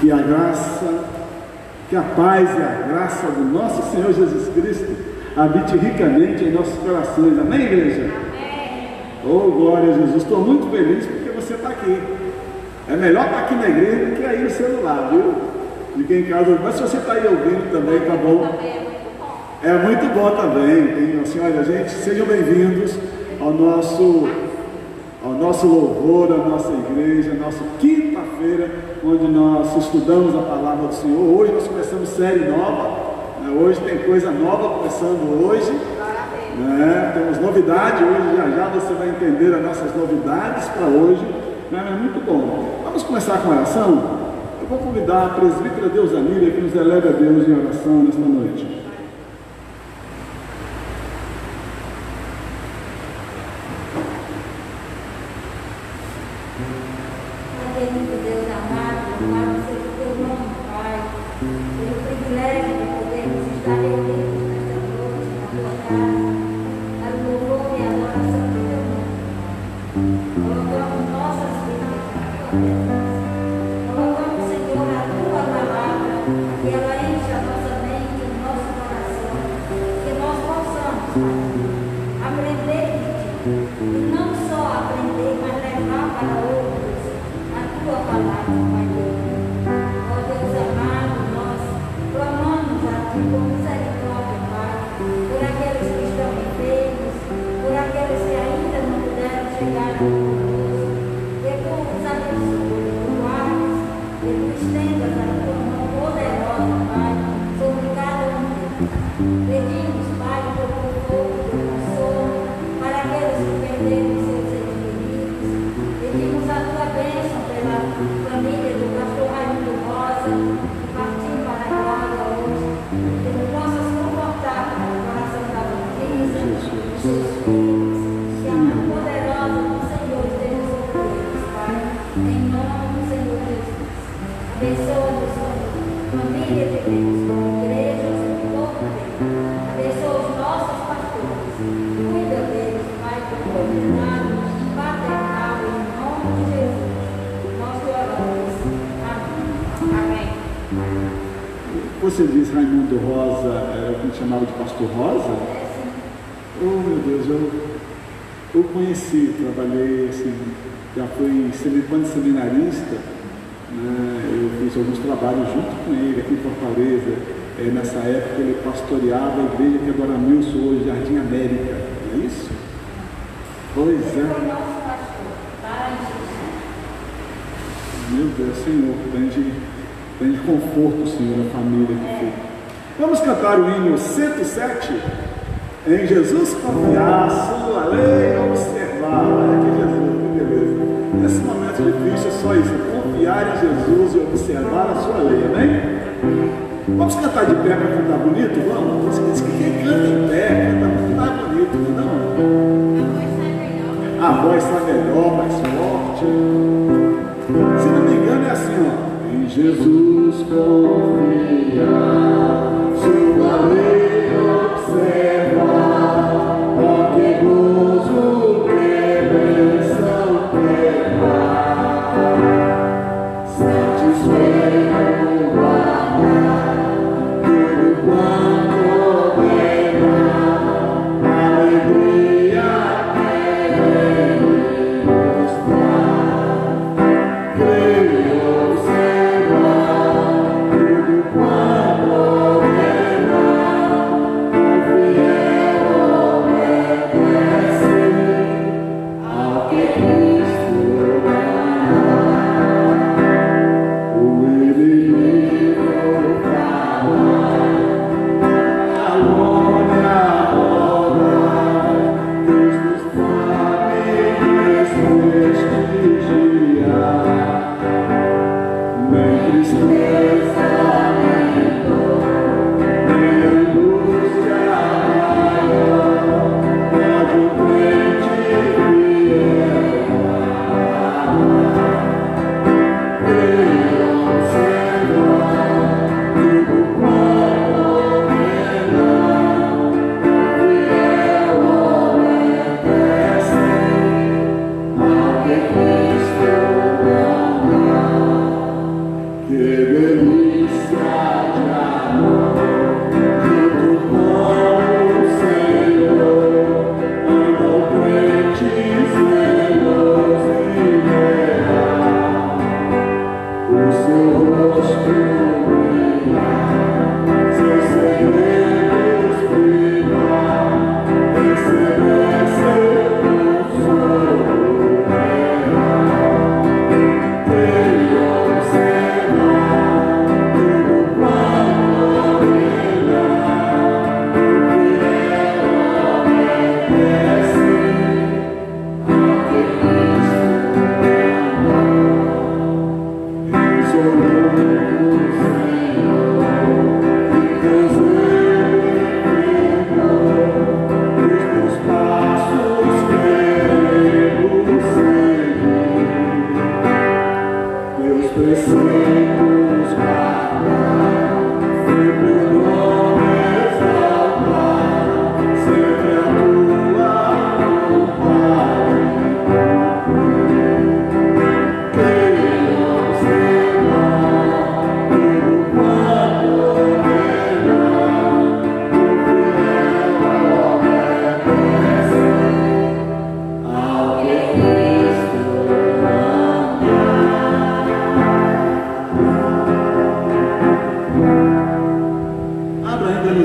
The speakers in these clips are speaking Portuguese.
Que a graça, que a paz e a graça do nosso Senhor Jesus Cristo habite ricamente em nossos corações. Amém, igreja? Amém. Oh, glória a Jesus. Estou muito feliz porque você está aqui. É melhor estar aqui na igreja do que aí no celular, viu? Fiquem em casa. Mas se você está aí ouvindo também, tá bom? É muito bom também. Tem, assim, olha, gente, sejam bem-vindos ao nosso louvor, à nossa igreja, à nossa quinta-feira, onde nós estudamos a palavra do Senhor. Hoje nós começamos série nova, né? Hoje tem coisa nova começando hoje, né? Temos novidade hoje, já você vai entender as nossas novidades para hoje, né? É muito bom. Vamos começar com a oração? Eu vou convidar a presbítera Deusanira que nos eleve a Deus em oração nesta noite. Deus amado, louvado seja o teu nome, Pai, pelo privilégio de podermos estar reunidos nesta noite, na tua casa, para o louvor e a adoração do teu nome. Colocamos nossas vidas na tua presença. Colocamos, Senhor, a tua palavra, que ela enche a nossa mente e o nosso coração, que nós possamos, Pai, aprender de ti, e não só aprender, mas levar para outros tua palavra, Pai Deus. Ó Deus amado, nós clamamos a ti com misericórdia, Pai, por aqueles que estão enfermos, por aqueles que ainda não puderam chegar a conosco. Que tu os abençoe, tu guardes, que tu estendas a tua mão poderosa, Pai, sobre cada um deles. Pedimos, Pai, o teu conforto, o teu consolo, para aqueles que perderam seus entes queridos. Pedimos a tua bênção pela família do pastor Raimundo Rosa, que partiu para a glória hoje, que tu possas confortar o coração da Luísa, dos seus filhos, que a mão poderosa do Senhor esteja sobre eles, Pai, em nome do Senhor Jesus. Abençoa-nos, família de Deus, igrejas e todo Deus. Abençoa os nossos pastores, cuida deles, Pai, com cuidado paternal, em nome de Jesus. Nós te oramos. Amém. Amém. Você diz Raimundo Rosa, era o que a gente chamava de pastor Rosa? Oh, meu Deus, eu conheci, trabalhei assim, já fui quando seminarista, né, eu fiz alguns trabalhos junto com ele aqui em Fortaleza. Nessa época ele pastoreava a igreja que agora Milson hoje, Jardim América, não é isso? Pois é. Meu Deus, Senhor, grande conforto, Senhor, a família que foi. Vamos cantar o hino 107. Em Jesus confiar, sua lei observar. Olha aqui Jesus, que beleza. Nesse momento difícil é só isso, confiar em Jesus e observar a sua lei, amém? Vamos cantar de pé para cantar bonito? Vamos? Você diz que quem canta em pé canta muito mais bonito, não? A voz está melhor, mais forte. Se não me engano é assim, ó. Em Jesus confiar, sua lei observar, ó que gozo, que bênção, que paz, satisfeito guardar tudo quanto ordenar, alegria querer mostrar, creio observar tudo quanto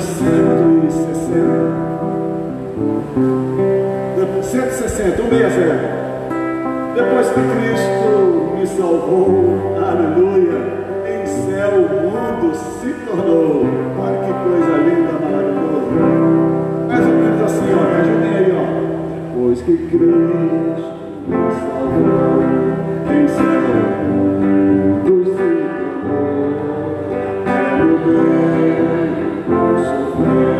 160. 160, 160. Depois que Cristo me salvou, aleluia, em céu o mundo se tornou. Olha que coisa linda, maravilhosa. Mais ou menos assim, ó, me ajudem aí, ó. Depois que Cristo me salvou, em céu o mundo se tornou. É o meu sofrer,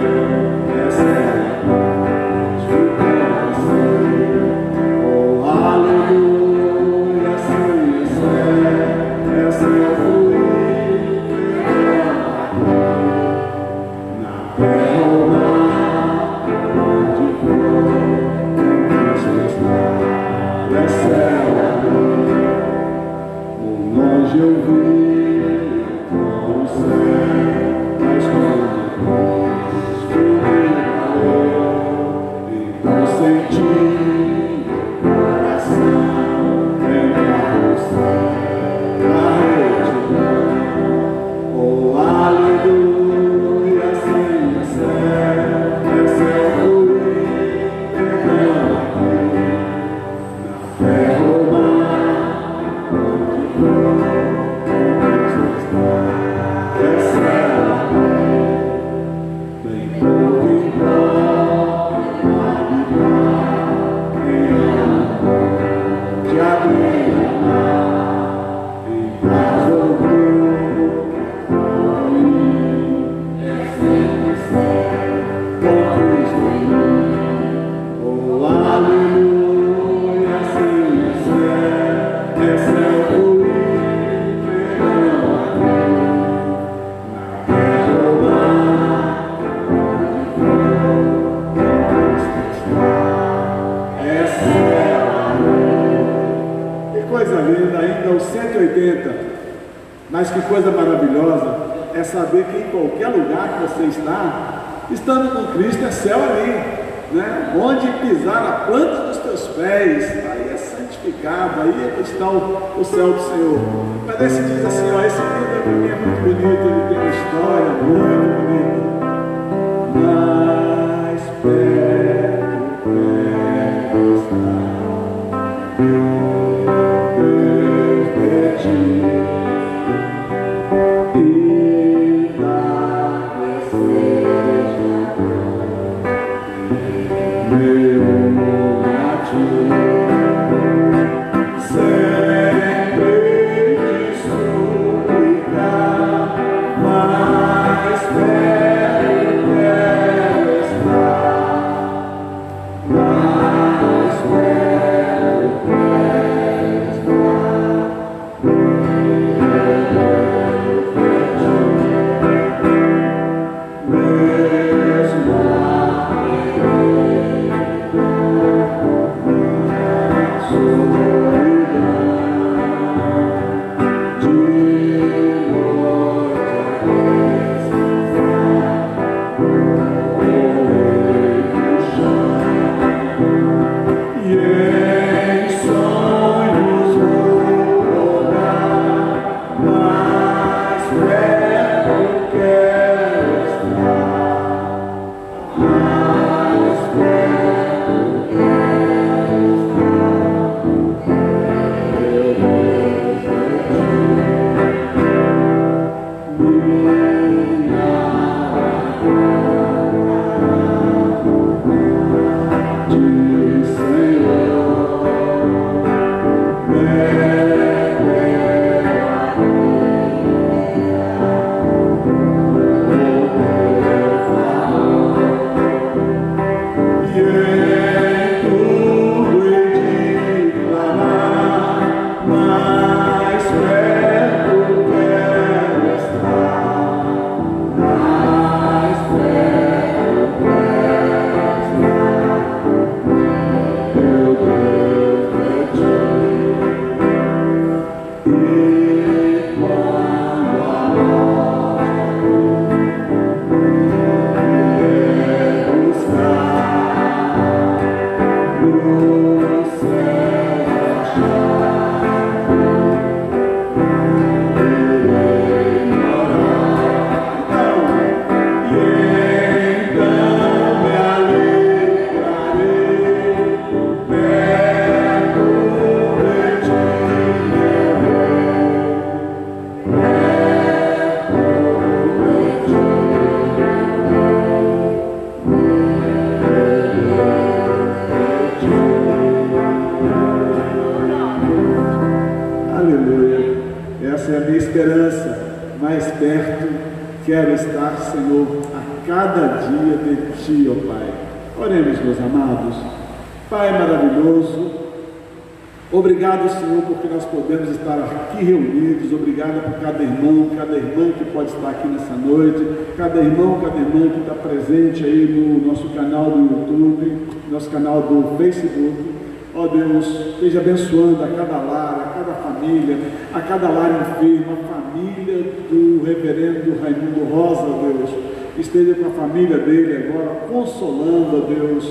essa é a paz do coração. Oh, aleluia, sim, essa é a fluir na terra ou mar, onde for, em Cristo está, essa é a luz. Por longe eu vi o céu, mas quando Cristo me valeu, então senti coração em carroça da retidão. Oh, aleluia, sim, essa é a fluir, perdão aqui, na terra ou mar, onde for, Cristo está, essa é a lei. Bem pouco importa habitar em amor de abrir a mar, em paz ou dor, é sempre ser com Cristo em mim. Oh, aleluia, sim, essa é a fluir, perdão aqui, na terra ou mar, onde for, Cristo está, essa é a lei. Que coisa linda, ainda os 180. Mas que coisa maravilhosa é saber que em qualquer lugar que você está, estando com Cristo, é céu ali, né? Onde pisar a planta dos teus pés, aí é santificado, aí está o céu do Senhor. Mas esse diz assim, ó, esse livro para mim é muito bonito, ele tem uma história muito bonita. Mais perto está Deus de ti, e nada seja meu amor a ti. Sempre te suplicar, quero estar, Senhor, a cada dia de Ti, ó Pai. Oremos, meus amados. Pai maravilhoso, obrigado, Senhor, porque nós podemos estar aqui reunidos. Obrigado por cada irmão, cada irmã que pode estar aqui nessa noite, cada irmão, cada irmã que está presente aí no nosso canal do YouTube, nosso canal do Facebook. Ó Deus, esteja abençoando a cada lar, a cada família, a cada lar enfermo, a família do reverendo Raimundo Rosa, Deus. Esteja com a família dele agora, consolando, ó Deus,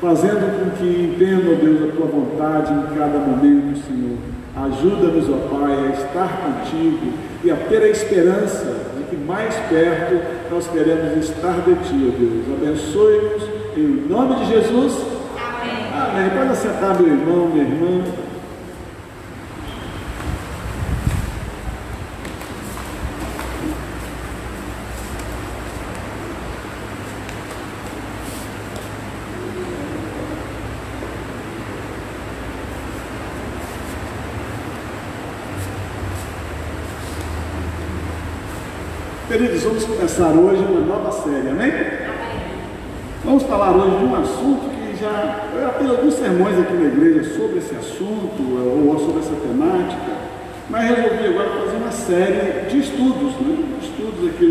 fazendo com que entendam, ó Deus, a tua vontade em cada momento, Senhor. Ajuda-nos, ó Pai, a estar contigo e a ter a esperança de que mais perto nós queremos estar de ti, ó Deus. Abençoe-nos em nome de Jesus. Amém. Pode assentar, meu irmão, minha irmã. Queridos, vamos começar hoje uma nova série, amém? Vamos falar hoje de um assunto que eu já fiz alguns sermões aqui na igreja sobre esse assunto, ou sobre essa temática, mas resolvi agora fazer uma série de estudos, né? Estudos aqui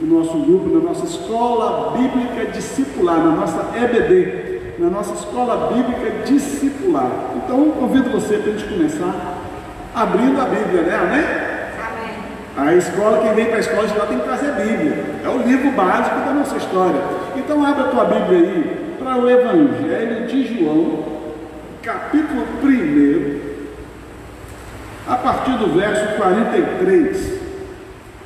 no nosso grupo, na nossa Escola Bíblica Discipular, na nossa EBD, na nossa Escola Bíblica Discipular. Então, convido você para a gente começar abrindo a Bíblia, né? Amém? A escola, quem vem para a escola de lá tem que trazer a Bíblia, é o livro básico da nossa história. Então, abra a tua Bíblia aí para o Evangelho de João, capítulo 1, a partir do verso 43.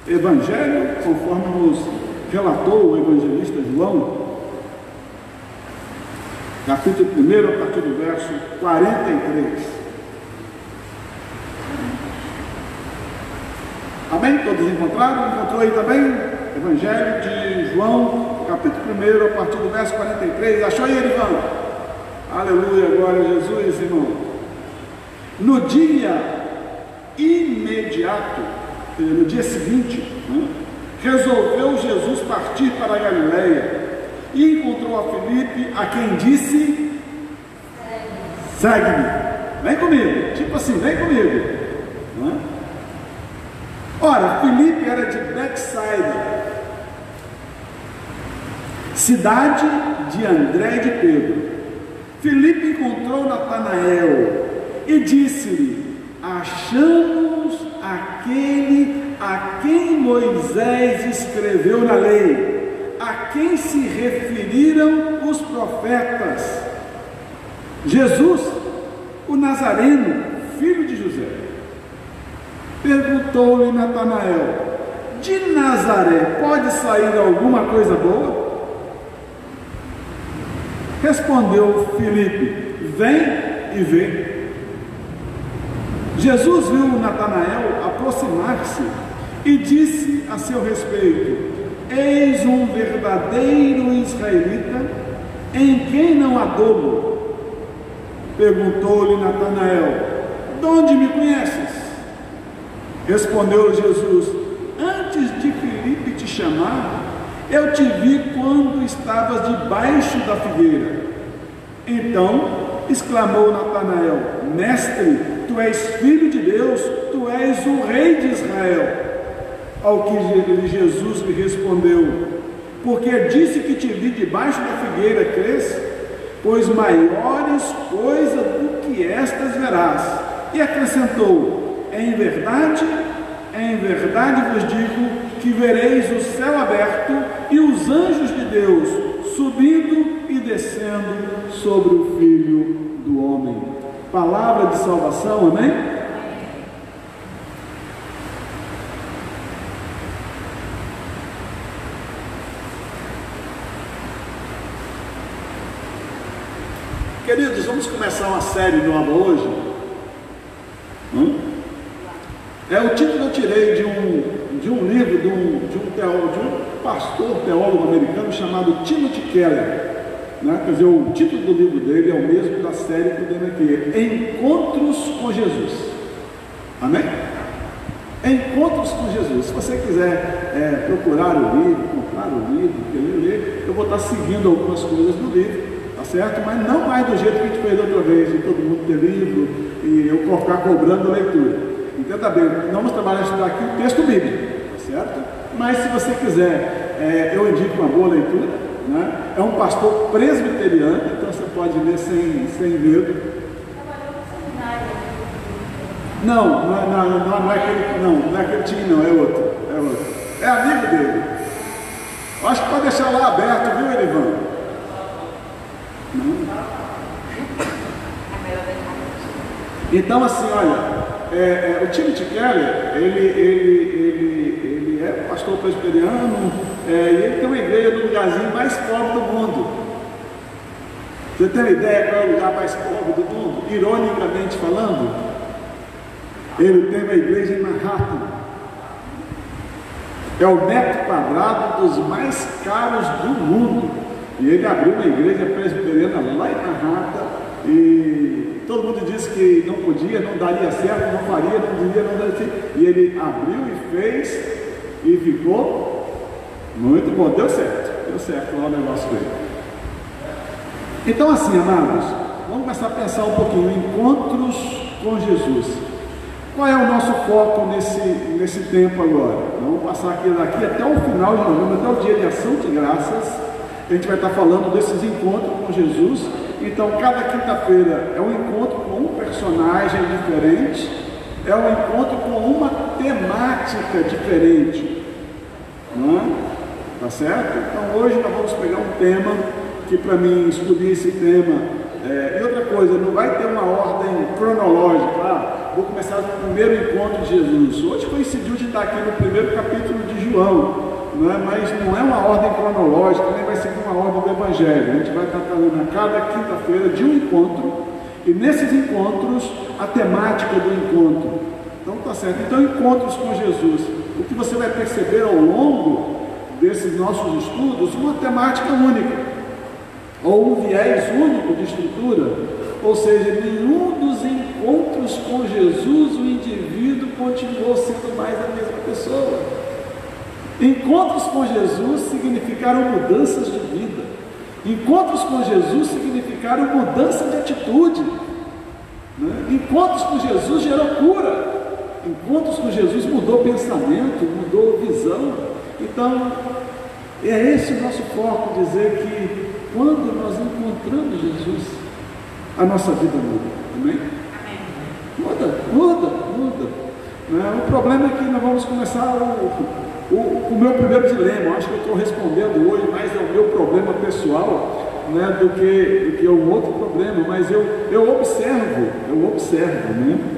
Evangelho, conforme nos relatou o evangelista João, capítulo 1, a partir do verso 43. Amém? Todos encontraram? Encontrou aí também? Evangelho de João, capítulo 1, a partir do verso 43. Achou aí, irmão? Aleluia, glória a Jesus, irmão. No dia imediato, no dia seguinte, resolveu Jesus partir para a Galileia e encontrou a Filipe, a quem disse: segue-me, vem comigo. Tipo assim, vem comigo. Ora, Filipe era de Betsaida, cidade de André e de Pedro. Filipe encontrou Natanael e disse-lhe: achamos aquele a quem Moisés escreveu na lei, a quem se referiram os profetas, Jesus, o Nazareno, filho de José. Perguntou-lhe Natanael: de Nazaré pode sair alguma coisa boa? Respondeu Filipe: vem e vê. Jesus viu Natanael aproximar-se e disse a seu respeito: eis um verdadeiro israelita, em quem não há dolo. Perguntou-lhe Natanael: de onde me conheces? Respondeu Jesus: antes de Filipe te chamar, eu te vi quando estavas debaixo da figueira. Então exclamou Natanael: mestre, tu és filho de Deus, tu és o rei de Israel. Ao que Jesus lhe respondeu: porque disse que te vi debaixo da figueira, crês? Pois maiores coisas do que estas verás. E acrescentou: em verdade vos digo que vereis o céu aberto e os anjos de Deus subindo e descendo sobre o Filho do Homem. Palavra de salvação, amém? Queridos, vamos começar uma série nova hoje. O título eu tirei de um livro de um pastor teólogo americano chamado Timothy Keller. Quer dizer, o título do livro dele é o mesmo da série que eu dei aqui: Encontros com Jesus. Amém? Encontros com Jesus. Se você quiser procurar o livro, comprar o livro, querer ler, eu vou estar seguindo algumas coisas do livro, tá certo? Mas não mais do jeito que a gente fez outra vez, de todo mundo ter livro e eu ficar cobrando leitura. Entenda bem, não vamos trabalhar estudar aqui o texto bíblico, tá certo? Mas se você quiser, eu indico uma boa leitura, né? É um pastor presbiteriano, então você pode ler sem medo. Não é aquele time, não, é outro. É amigo dele. Acho que pode deixar lá aberto, viu, Elivan? Não. Então, assim, olha, o Timothy Keller, ele é pastor presbiteriano, e ele tem uma igreja no lugarzinho mais pobre do mundo. Você tem uma ideia qual é o lugar mais pobre do mundo? Ironicamente falando, ele tem uma igreja em Manhattan. É o metro quadrado dos mais caros do mundo. E ele abriu uma igreja presbiteriana lá em Manhattan. E todo mundo disse que não podia, não daria certo, não faria, não diria, não daria certo. E ele abriu e fez e ficou muito bom. Deu certo lá o negócio dele. Então, assim, amados, vamos começar a pensar um pouquinho em encontros com Jesus. Qual é o nosso foco nesse tempo agora? Vamos passar aqui daqui até o final de novembro, até o dia de ação de graças. A gente vai estar falando desses encontros com Jesus. Então, cada quinta-feira é um encontro com um personagem diferente, é um encontro com uma temática diferente, não é? Tá certo? Então, hoje nós vamos pegar um tema que, para mim, escolhi esse tema. E outra coisa, não vai ter uma ordem cronológica. Vou começar do primeiro encontro de Jesus. Hoje coincidiu de estar aqui no primeiro capítulo de João, mas não é uma ordem cronológica, nem vai seguir uma ordem do Evangelho. A gente vai estar falando a cada quinta-feira de um encontro, e nesses encontros, a temática do encontro. Então tá certo. Então, encontros com Jesus. O que você vai perceber ao longo desses nossos estudos, uma temática única, ou um viés único de estrutura. Ou seja, nenhum dos encontros com Jesus, o indivíduo continuou sendo mais a mesma pessoa. Encontros com Jesus significaram mudanças de vida. Encontros com Jesus significaram mudança de atitude. Encontros com Jesus gerou cura. Encontros com Jesus mudou pensamento, mudou visão. Então, é esse o nosso foco, dizer que quando nós encontramos Jesus, a nossa vida muda, amém? Muda. O problema é que nós vamos começar o meu primeiro dilema. Acho que eu estou respondendo hoje, mais é o meu problema pessoal, do que um outro problema, mas eu observo,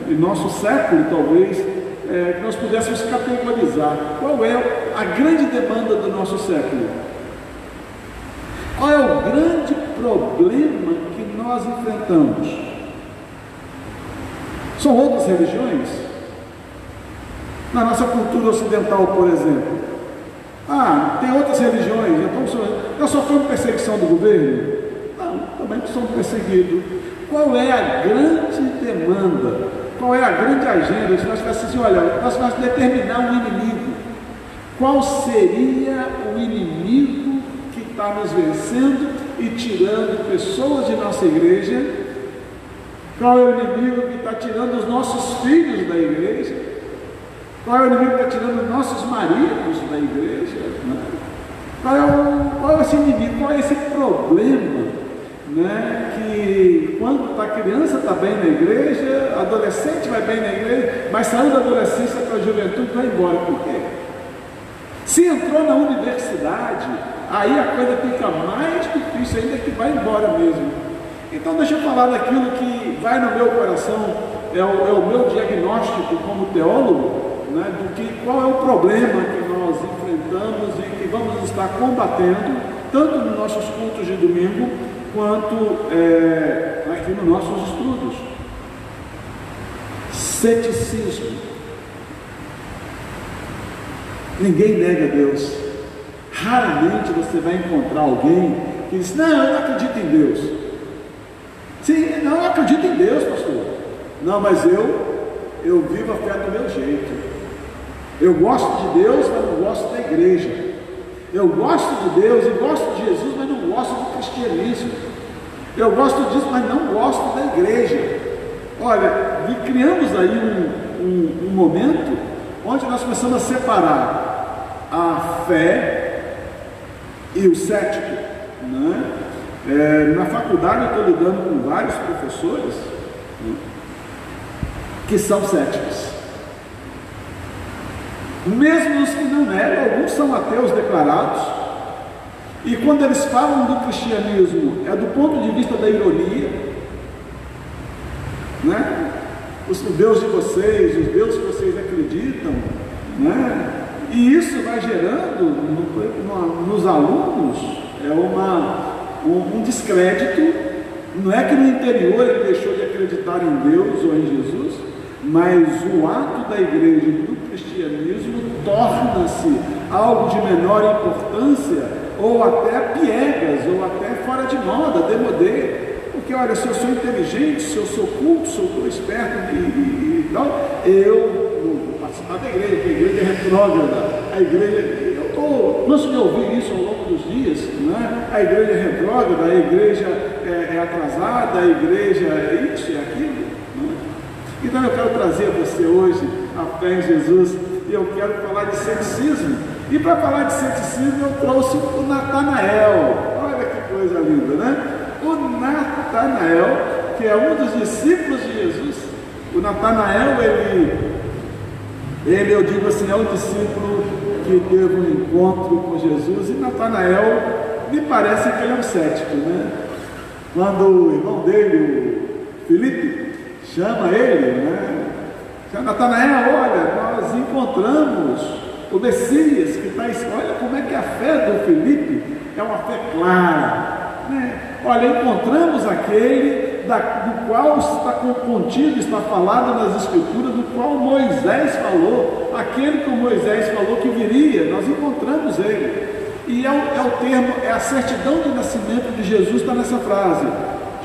em nosso século, talvez, que nós pudéssemos categorizar qual é a grande demanda do nosso século. Qual é o grande problema que nós enfrentamos? São outras religiões? Na nossa cultura ocidental, por exemplo. Tem outras religiões, nós sofremos perseguição do governo? Não, também somos perseguidos. Qual é a grande demanda? Qual é a grande agenda? Se nós tivéssemos assim, olha, nós vamos determinar um inimigo. Qual seria o inimigo que está nos vencendo e tirando pessoas de nossa igreja? Qual é o inimigo que está tirando os nossos filhos da igreja? Qual é o inimigo que está tirando os nossos maridos da igreja? Qual é esse inimigo? Qual é esse problema? Que quando a criança está bem na igreja, adolescente vai bem na igreja, mas saiu da adolescência para a juventude vai embora. Por quê? Se entrou na universidade, aí a coisa fica mais difícil ainda, que vai embora mesmo. Então deixa eu falar daquilo que vai no meu coração, é o meu diagnóstico como teólogo, qual é o problema que nós enfrentamos e que vamos estar combatendo, tanto nos nossos cultos de domingo, quanto aqui nos nossos estudos. Ceticismo. Ninguém nega Deus. Raramente você vai encontrar alguém que diz, não, eu não acredito em Deus. Sim, não, eu acredito em Deus, pastor. Não, mas eu vivo a fé do meu jeito. Eu gosto de Deus, mas não gosto da igreja. Eu gosto de Deus e gosto de Jesus, mas não gosto do cristianismo. Eu gosto disso, mas não gosto da igreja. Olha, criamos aí um momento onde nós começamos a separar a fé e o cético, né? Na faculdade eu estou lidando com vários professores, né, que são céticos. Mesmo os que não eram, alguns são ateus declarados, e quando eles falam do cristianismo, é do ponto de vista da ironia, né? O Deus de vocês, os deuses que vocês acreditam, né? E isso vai gerando nos alunos um descrédito. Não é que no interior ele deixou de acreditar em Deus ou em Jesus, mas o ato da igreja e do cristianismo torna-se algo de menor importância, ou até piegas, ou até fora de moda, demodê. Porque olha, se eu sou inteligente, se eu sou culto, se eu sou esperto e tal, eu vou participar da igreja, porque a igreja é retrógrada, a igreja, eu estou canso de ouvir isso ao longo dos dias, né? A igreja é retrógrada, a igreja é atrasada, a igreja é isso e aquilo, né? Então eu quero trazer a você hoje a fé em Jesus, e eu quero falar de ceticismo. E para falar de ceticismo eu trouxe o Natanael. Olha que coisa linda, né? O Natanael, que é um dos discípulos de Jesus. O Natanael, ele eu digo assim, é o discípulo que teve um encontro com Jesus. E Natanael, me parece que ele é um cético, né? Quando o irmão dele, o Filipe, chama ele, né? Chama Natanael, olha, nós encontramos o Messias que está. Olha como é que a fé do Filipe é uma fé clara, né? Olha, encontramos aquele do qual está contido, está falado nas Escrituras, do qual Moisés falou, aquele que Moisés falou que viria, nós encontramos ele. E é o termo, é a certidão de nascimento de Jesus, está nessa frase: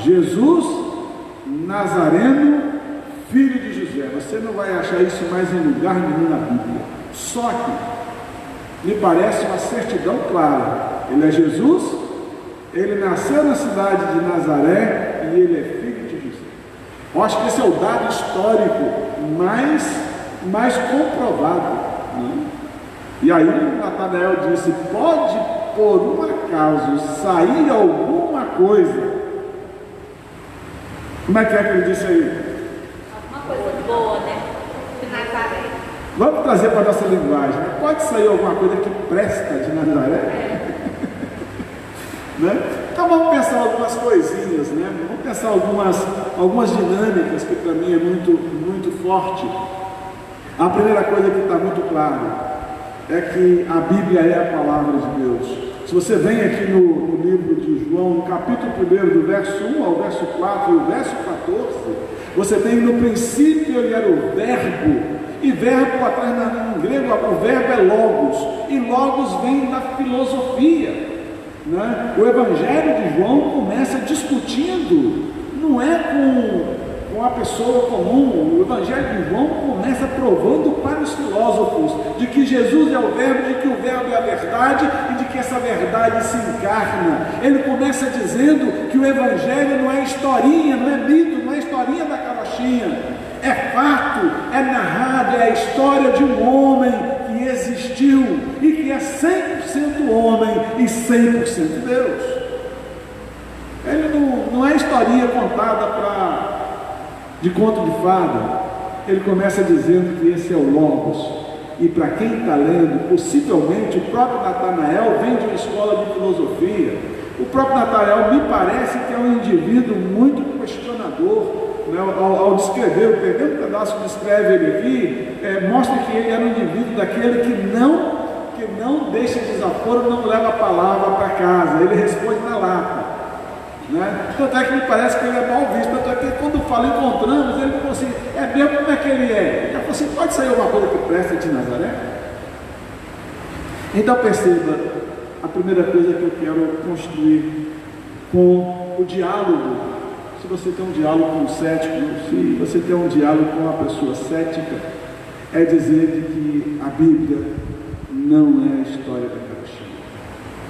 Jesus Nazareno, filho de José. Você não vai achar isso mais em lugar nenhum na Bíblia. Só que me parece uma certidão clara. Ele é Jesus, ele nasceu na cidade de Nazaré e ele é filho de José. Eu acho que esse é o dado histórico mais comprovado, né? E aí Natanael disse: pode por um acaso sair alguma coisa? Como é que ele disse aí? Alguma coisa boa, né? De Nazaré. Vamos trazer para a nossa linguagem, né? Pode sair alguma coisa que presta de Nazaré? Né? Então vamos pensar algumas coisinhas, né? Vamos pensar algumas dinâmicas que para mim é muito forte. A primeira coisa que está muito clara é que a Bíblia é a palavra de Deus. Se você vem aqui no livro de João, no capítulo 1, do verso 1 ao verso 4 e o verso 14, você tem: no princípio ele era o verbo, e verbo atrás em grego, o verbo é logos, e logos vem da filosofia, né? O Evangelho de João começa discutindo, não é com a pessoa comum. O Evangelho de João começa provando para os filósofos de que Jesus é o verbo, de que o verbo é a verdade e de que essa verdade se encarna. Ele começa dizendo que o Evangelho não é historinha, não é mito, não é historinha da carochinha, é fato, é narrado, é a história de um homem que existiu e que é 100% homem e 100% Deus. Ele não é historinha contada de conto de fada. Ele começa dizendo que esse é o Logos. E para quem está lendo, possivelmente o próprio Natanael vem de uma escola de filosofia. O próprio Natanael me parece que é um indivíduo muito questionador, né? Ao descrever, o primeiro pedaço que descreve ele aqui, mostra que ele era um indivíduo daquele que não deixa desaforo, não leva a palavra para casa, ele responde na lata, né? Tanto é que me parece que ele é mal visto. Tanto é que quando fala encontramos, ele falou assim: é mesmo, como é que ele é? Ele falou assim: pode sair alguma coisa que presta de Nazaré? Então perceba, a primeira coisa que eu quero construir com o diálogo. Se você tem um diálogo com o cético, se você tem um diálogo com uma pessoa cética, é dizer de que a Bíblia não é a história da carochinha.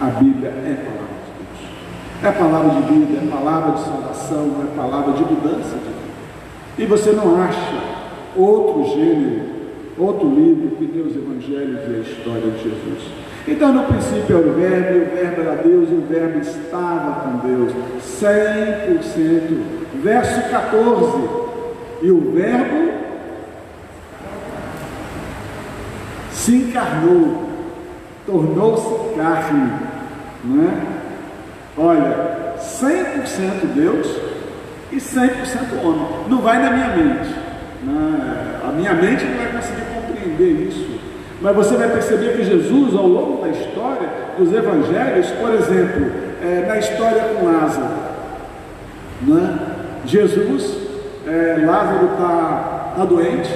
A Bíblia é a palavra de Deus. É palavra de vida, é palavra de salvação, é palavra de mudança de vida. E você não acha outro gênero, outro livro que dê os evangelhos e a história de Jesus. Então, no princípio era o Verbo, e o Verbo era Deus, e o Verbo estava com Deus, 100%. Verso 14, e o Verbo se encarnou, tornou-se carne, não é? Olha, 100% Deus e 100% homem. Não vai na minha mente, a minha mente não vai conseguir compreender isso, mas você vai perceber que Jesus, ao longo da história dos evangelhos, por exemplo, na história com Lázaro, né? Jesus, Lázaro está doente.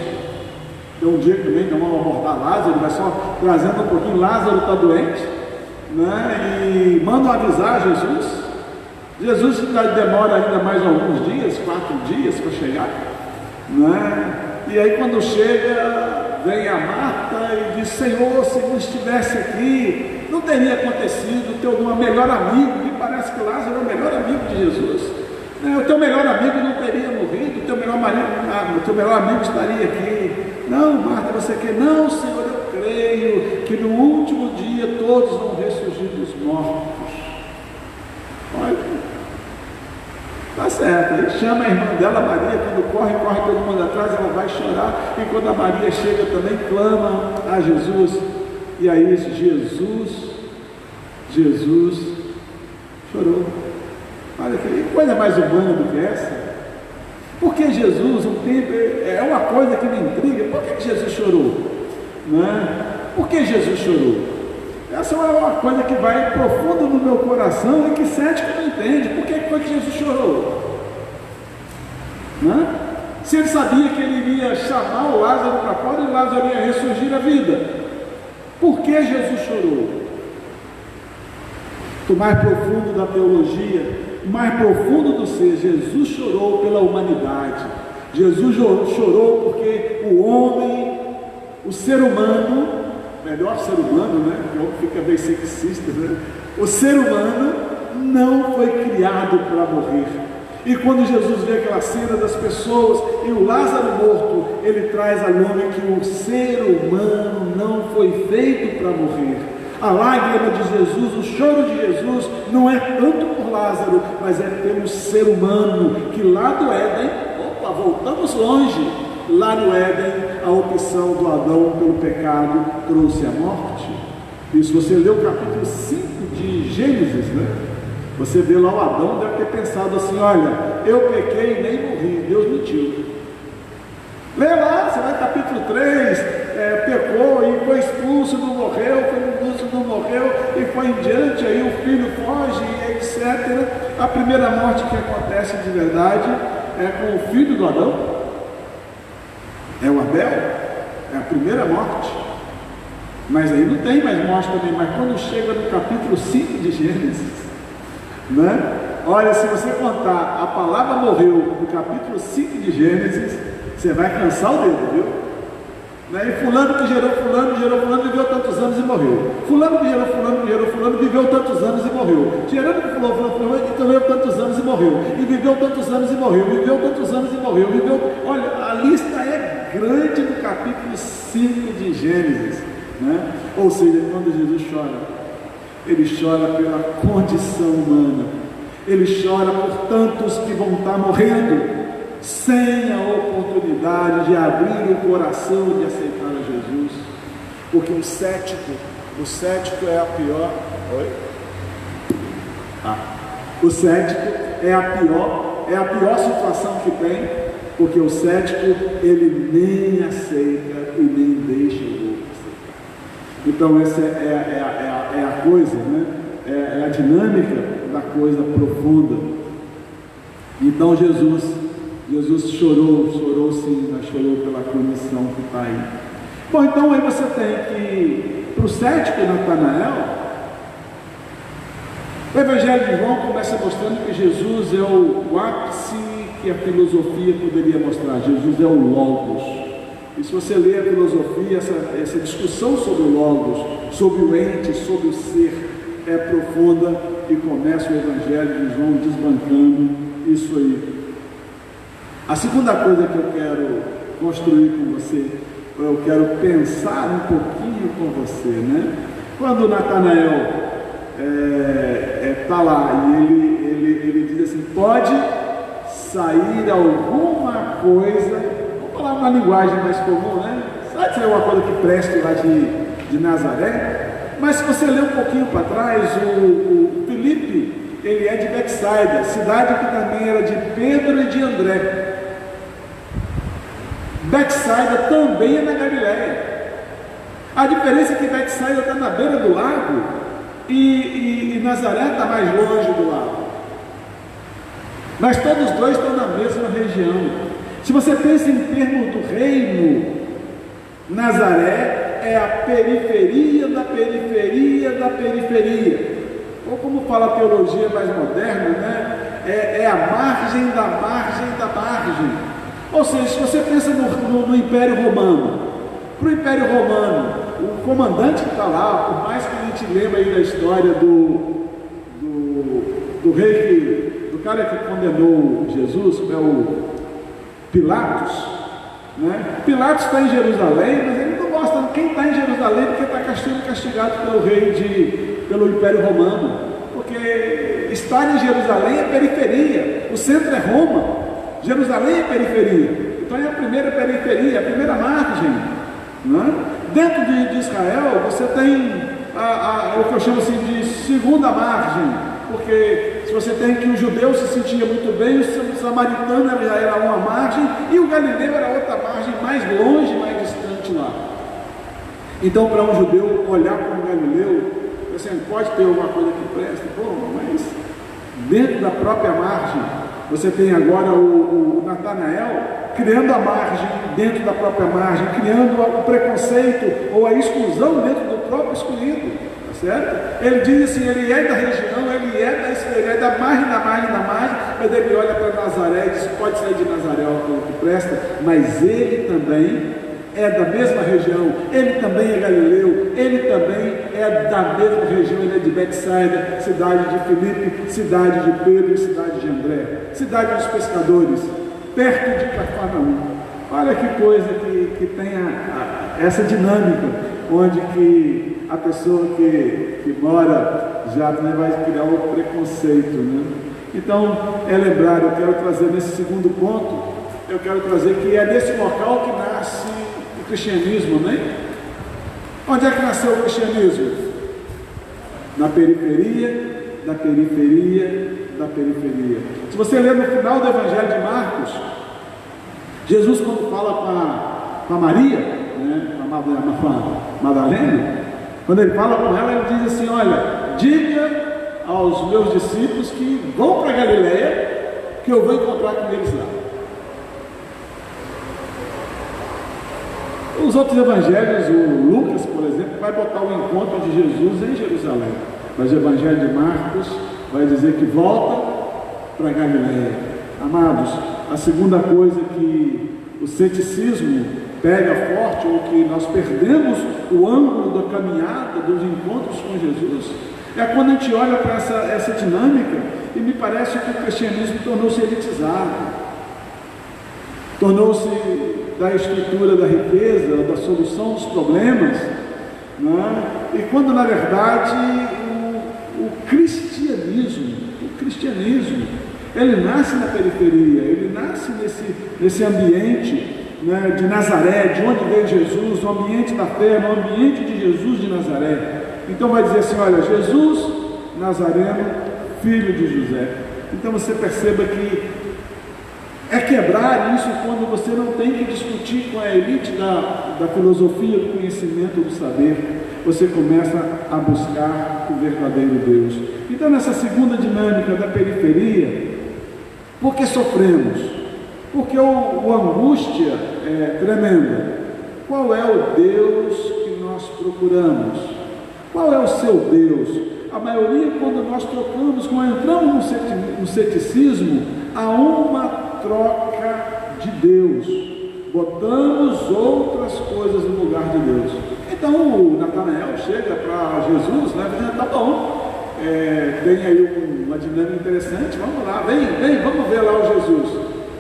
Tem um dia que também não vamos abordar Lázaro, vai só trazendo um pouquinho. Lázaro está doente, né? E mandam avisar Jesus. Jesus demora ainda mais alguns dias, 4 dias para chegar, né? E aí quando chega, vem a Marta e diz: Senhor, se não estivesse aqui, não teria acontecido. O teu melhor amigo, me parece que Lázaro é o melhor amigo de Jesus, né? O teu melhor amigo não teria morrido, o teu melhor amigo estaria aqui. Não, Marta, você quer? Não, Senhor, eu creio que no último dia todos vão ressurgir dos mortos. Olha, tá certo. Aí chama a irmã dela, Maria, quando corre todo mundo atrás, ela vai chorar. E quando a Maria chega também, clama a Jesus. E aí Jesus chorou. Olha que coisa mais humana do que essa. Porque Jesus, é uma coisa que me intriga. Por que Jesus chorou? Não é? Por que Jesus chorou? Essa é uma coisa que vai profundo no meu coração e que cético não entende. Por que foi que Jesus chorou? Não é? Se ele sabia que ele iria chamar o Lázaro para fora e o Lázaro ia ressurgir à vida, por que Jesus chorou? O mais profundo da teologia, o mais profundo do ser, Jesus chorou pela humanidade. Jesus chorou porque o homem, o ser humano, melhor ser humano, né? O homem fica bem sexista, né? O ser humano não foi criado para morrer. E quando Jesus vê aquela cena das pessoas e o Lázaro morto, ele traz a nome que o ser humano não foi feito para morrer. A lágrima de Jesus, o choro de Jesus, não é tanto por Lázaro, mas é pelo ser humano, que lá do Éden, voltamos longe, lá no Éden, a opção do Adão pelo pecado trouxe a morte. E se você lê o capítulo 5 de Gênesis, né? Você vê lá o Adão, deve ter pensado assim: olha, eu pequei e nem morri, Deus mentiu. Lê lá, você vai no capítulo 3, pecou e foi expulso, não morreu, e foi em diante, aí o filho foge, etc. A primeira morte que acontece de verdade é com o filho do Adão, é o Abel, é a primeira morte. Mas aí não tem mais morte também. Mas quando chega no capítulo 5 de Gênesis, né? Olha, se você contar a palavra morreu no capítulo 5 de Gênesis, você vai cansar o dedo, viu? Né? E fulano que gerou fulano, viveu tantos anos e morreu. Fulano que gerou fulano, viveu tantos anos e morreu. Gerando que fulano, viveu tantos anos e morreu. E viveu tantos anos e morreu. Viveu tantos anos e morreu. Olha, a lista é grande no capítulo 5 de Gênesis, né? Ou seja, quando Jesus chora, ele chora pela condição humana. Ele chora por tantos que vão estar morrendo sem a oportunidade de abrir o coração e de aceitar a Jesus. Porque o cético é a pior. Oi? O cético é a pior situação que tem, porque o cético ele nem aceita e nem deixa o outro aceitar. Então essa é a coisa, né? É a dinâmica da coisa profunda. Então Jesus chorou sim, mas chorou pela condição que está aí. Bom, então aí você tem que, para o cético Natanael, o Evangelho de João começa mostrando que Jesus é o ápice que a filosofia poderia mostrar. Jesus é o Logos. E se você ler a filosofia, essa discussão sobre o Logos, sobre o ente, sobre o ser, é profunda, e começa o Evangelho de João desbancando isso aí. A segunda coisa que eu quero construir com você, eu quero pensar um pouquinho com você, né? Quando Natanael está lá e ele diz assim, pode sair alguma coisa, vamos falar uma linguagem mais comum, né? Sabe sair uma coisa que preste lá de Nazaré? Mas se você ler um pouquinho para trás, o Filipe, ele é de Betsaida, cidade que também era de Pedro e de André. Betsaida também é na Galileia. A diferença é que Betsaida está na beira do lago e Nazaré está mais longe do lago. Mas todos dois estão na mesma região. Se você pensa em termos do reino, Nazaré é a periferia da periferia da periferia. Ou como fala a teologia mais moderna, né? É a margem da margem da margem. Ou seja, se você pensa no Império Romano, para o Império Romano, o comandante que está lá, por mais que a gente lembre aí da história do rei, do cara que condenou Jesus, que é o Pilatos, né? Pilatos está em Jerusalém, mas ele não gosta de quem está em Jerusalém, porque está sendo castigado pelo Império Romano, porque estar em Jerusalém é periferia, o centro é Roma. Jerusalém é periferia, então é a primeira periferia, a primeira margem, né? Dentro de Israel você tem o que eu chamo assim de segunda margem, porque se você tem que o judeu se sentia muito bem, o samaritano já era uma margem e o galileu era outra margem, mais longe, mais distante lá. Então, para um judeu olhar para um galileu, você pode ter alguma coisa que presta, mas dentro da própria margem, você tem agora o Natanael criando a margem dentro da própria margem, criando o preconceito ou a exclusão dentro do próprio excluído, tá certo? Ele diz assim, ele é da região, ele é da margem, da margem, da margem, mas ele olha para Nazaré e diz, pode sair de Nazaré o que presta, mas ele também é da mesma região, ele também é galileu, ele também é da mesma região, ele é de Betsaida, cidade de Filipe, cidade de Pedro e cidade de André, cidade dos pescadores, perto de Cafarnaum. Olha que coisa que tem essa dinâmica, onde que a pessoa que mora já vai criar um preconceito, né? Então, é lembrar, eu quero trazer nesse segundo ponto, eu quero trazer que é nesse local que nasce o cristianismo, né? Onde é que nasceu o cristianismo? Na periferia, da periferia, da periferia. Se você ler no final do Evangelho de Marcos, Jesus, quando fala com a Maria, né, com a Madalena, quando ele fala com ela, ele diz assim, olha, diga aos meus discípulos que vão para Galileia, que eu vou encontrar com eles lá. Os outros evangelhos, o Lucas, por exemplo, vai botar o encontro de Jesus em Jerusalém, mas o Evangelho de Marcos vai dizer que volta para Galileia. Amados, a segunda coisa que o ceticismo pega forte, ou que nós perdemos o ângulo da caminhada, dos encontros com Jesus, é quando a gente olha para essa dinâmica e me parece que o cristianismo tornou-se elitizado, tornou-se da estrutura da riqueza, da solução dos problemas, né? E quando na verdade o cristianismo, ele nasce na periferia, ele nasce nesse ambiente, né, de Nazaré, de onde veio Jesus, no ambiente da fé, no ambiente de Jesus de Nazaré. Então vai dizer assim, olha, Jesus Nazareno, filho de José. Então você perceba que é quebrar isso quando você não tem que discutir com a elite da filosofia, do conhecimento, do saber. Você começa a buscar o verdadeiro Deus. Então nessa segunda dinâmica da periferia, por que sofremos? Porque a angústia é tremenda. Qual é o Deus que nós procuramos? Qual é o seu Deus? A maioria, quando nós trocamos, quando entramos no ceticismo, há uma troca de Deus. botamos outras coisas no lugar de Deus. Então o Natanael chega para Jesus, né, dizendo, tá bom, tem aí uma dinâmica interessante, vamos lá, vem, vamos ver lá o Jesus.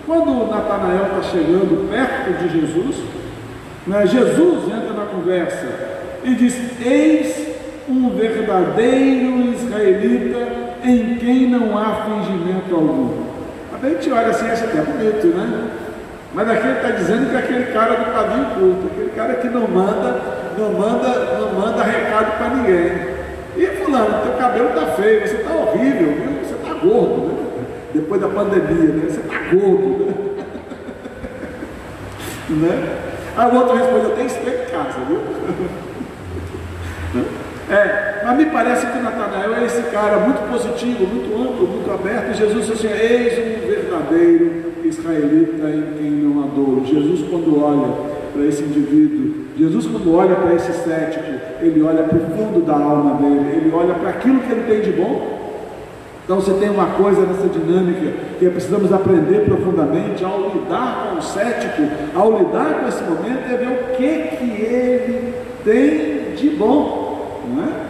Quando o Natanael está chegando perto de Jesus, né, Jesus entra na conversa e diz, eis um verdadeiro israelita em quem não há fingimento algum. Até a gente olha assim, acha até bonito, né? Mas aqui ele está dizendo que é aquele cara do pavio curto, aquele cara que não manda recado para ninguém. E fulano, teu cabelo está feio, você está horrível, viu? Você está gordo, né? Depois da pandemia, né? Você está gordo, né? Aí o outro responde, eu tenho espelho em casa, viu? Mas me parece que Natanael é esse cara muito positivo, muito amplo, muito aberto. E Jesus disse assim, eis um verdadeiro israelita em quem não há dolo. Jesus, quando olha para esse indivíduo, Jesus, quando olha para esse cético, ele olha para o fundo da alma dele, ele olha para aquilo que ele tem de bom. Então você tem uma coisa nessa dinâmica que precisamos aprender profundamente ao lidar com o cético, ao lidar com esse momento, é ver o que ele tem de bom, não é?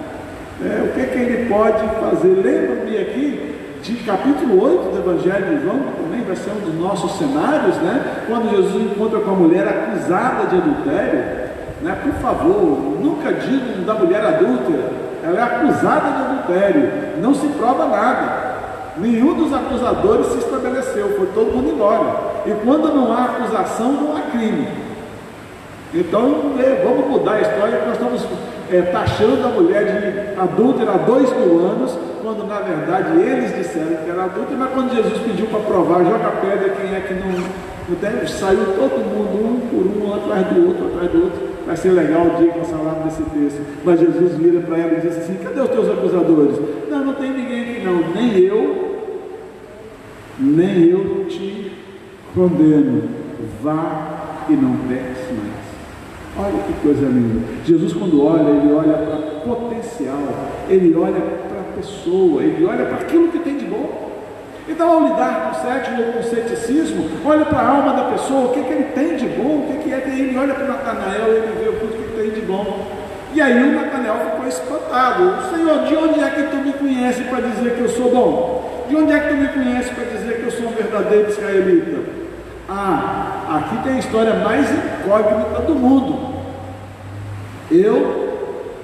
O que ele pode fazer. Lembra-me aqui de capítulo 8 do Evangelho de João, que também vai ser um dos nossos cenários, né? Quando Jesus encontra com a mulher acusada de adultério, né? Por favor, nunca digam da mulher adúltera, ela é acusada de adultério, não se prova nada, nenhum dos acusadores se estabeleceu, foi todo mundo embora, e quando não há acusação, não há crime. Então, vamos mudar a história, que nós estamos taxando a mulher de adúltera há 2000 anos, quando na verdade eles disseram que era adúltera, mas quando Jesus pediu para provar, joga pedra, quem é que não tem, saiu todo mundo, um por um, atrás do outro. Vai ser legal o dia que nós falarmos desse texto. Mas Jesus vira para ela e diz assim, cadê os teus acusadores? Não tem ninguém aqui não, nem eu te condeno, vá e não peques mais. Olha que coisa linda. Jesus, quando olha, ele olha para potencial, ele olha para a pessoa, ele olha para aquilo que tem de bom. Então, ao lidar com o cético ou com o ceticismo, olha para a alma da pessoa, o que ele tem de bom, o que é que ele olha para Natanael, ele vê tudo que tem de bom. E aí o Natanael ficou espantado. Senhor, de onde é que tu me conheces para dizer que eu sou bom? De onde é que tu me conheces para dizer que eu sou um verdadeiro israelita? Aqui tem a história mais incógnita do mundo. Eu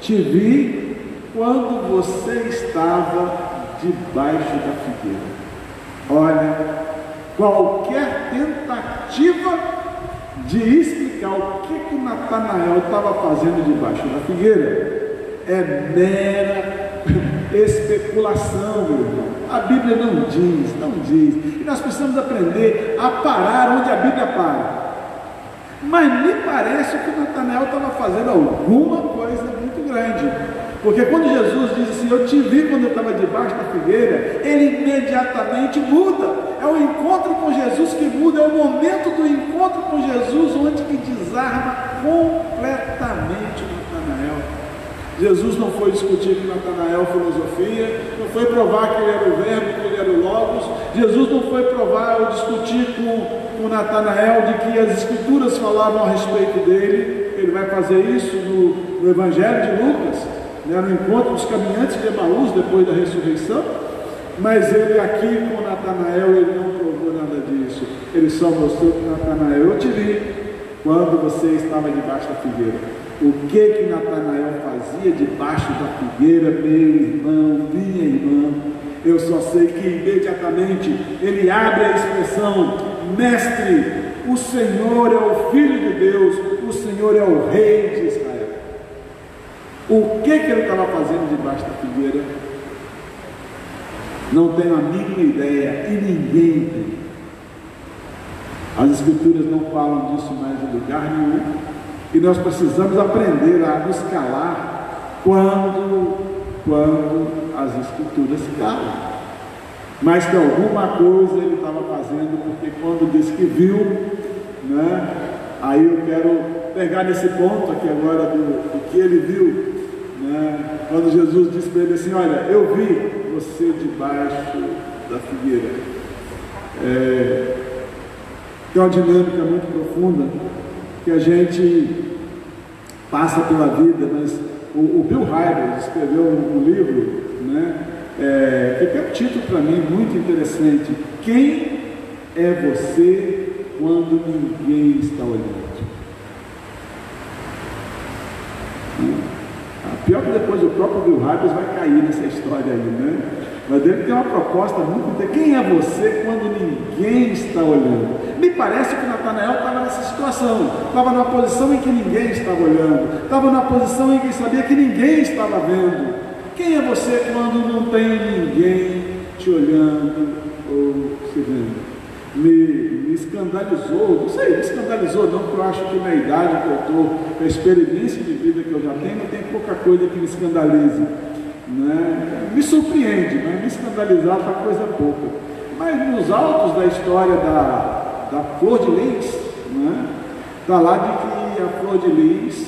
te vi quando você estava debaixo da figueira. Olha, qualquer tentativa de explicar o que Natanael estava fazendo debaixo da figueira é mera especulação, meu irmão. A Bíblia não diz. E nós precisamos aprender a parar onde a Bíblia para. Mas me parece que o Natanael estava fazendo alguma coisa muito grande. Porque quando Jesus diz assim, eu te vi quando eu estava debaixo da figueira, ele imediatamente muda. É o encontro com Jesus que muda, é o momento do encontro com Jesus onde que desarma completamente Natanael. Jesus não foi discutir com Natanael filosofia, não foi provar que ele era o verbo, que ele era o logos. Jesus não foi provar ou discutir com Natanael de que as escrituras falavam a respeito dele. Ele vai fazer isso no Evangelho de Lucas, né, no encontro dos caminhantes de Emaús depois da ressurreição. Mas ele aqui com Natanael, ele não provou nada disso. Ele só mostrou para Natanael, eu te vi quando você estava debaixo da figueira. O que Natanael fazia debaixo da figueira, meu irmão, minha irmã? Eu só sei que imediatamente ele abre a expressão, mestre, o Senhor é o Filho de Deus, o Senhor é o Rei de Israel. O que ele estava fazendo debaixo da figueira? Não tenho a mínima ideia, e ninguém tem. As Escrituras não falam disso mais em lugar nenhum. E nós precisamos aprender a nos calar quando as Escrituras se calam. Mas que alguma coisa ele estava fazendo, porque quando diz que viu, né? Aí eu quero pegar nesse ponto aqui agora do que ele viu, né? Quando Jesus disse para ele assim, olha, eu vi você debaixo da figueira. Tem uma dinâmica muito profunda que a gente passa pela vida, mas o Bill Hybels escreveu um livro, né, que tem um título para mim muito interessante: Quem é você quando ninguém está olhando? Pior que depois o próprio Bill Hybels vai cair nessa história aí, né? Mas ele tem uma proposta muito interessante: quem é você quando ninguém está olhando? Me parece que Natanael estava nessa situação, estava numa posição em que ninguém estava olhando, estava numa posição em que sabia que ninguém estava vendo. Quem é você quando não tem ninguém te olhando ou se vendo? Me escandalizou, não sei, me escandalizou não, porque eu acho que na idade que eu estou, com a experiência de vida que eu já tenho, não tem pouca coisa que me escandalize, né? Me surpreende, mas me escandalizar está coisa pouca. Mas nos autos da história da Flor de Lis, né, está lá de que a Flor de Lis,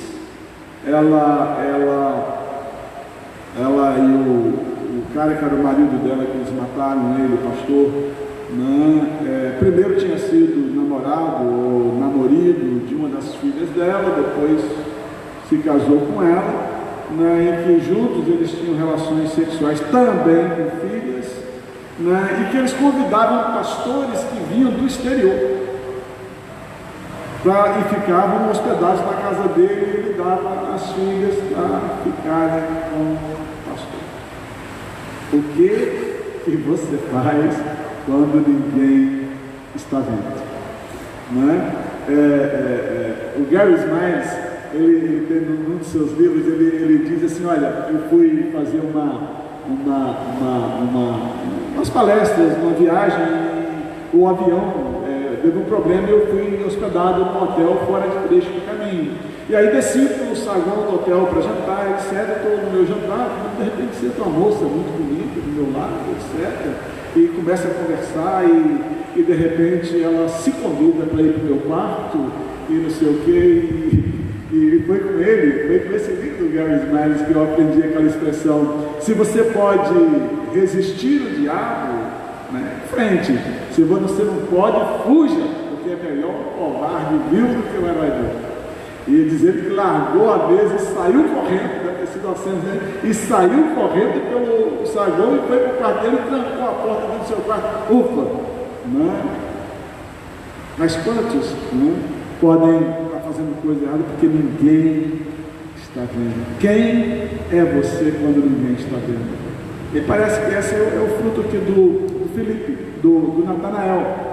ela e o cara que era o marido dela, que eles mataram ele, o pastor, né, primeiro tinha sido namorado ou namorido de uma das filhas dela, depois se casou com ela, né, e que juntos eles tinham relações sexuais também com filhas, né, e que eles convidavam pastores que vinham do exterior e ficavam hospedados na casa dele, e ele dava as filhas para ficarem com o pastor. O que você faz quando ninguém está vendo? Né? O Gary Smiles, ele tem num dos seus livros, ele diz assim: olha, eu fui fazer umas palestras, uma viagem, o avião teve um problema e eu fui hospedado num hotel fora de trecho do caminho. E aí desci para o saguão do hotel para jantar, etc. Estou no meu jantar, de repente senta uma moça muito bonita do meu lado, etc. E começa a conversar e de repente ela se convida para ir para o meu quarto e não sei o que. E foi com esse livro do Gary Smiles que eu aprendi aquela expressão: se você pode resistir o diabo, né, frente. Se você não pode, fuja, porque é melhor um covarde vil do que um herói bom. E dizendo que largou a mesa e saiu correndo, deve ter sido uma cena, né? E saiu correndo pelo saguão e foi para o quarto dele e trancou a porta do seu quarto. Ufa! Né? Mas quantos, né, podem estar fazendo coisa errada porque ninguém está vendo? Quem é você quando ninguém está vendo? E parece que esse é o fruto aqui do Filipe, do Natanael.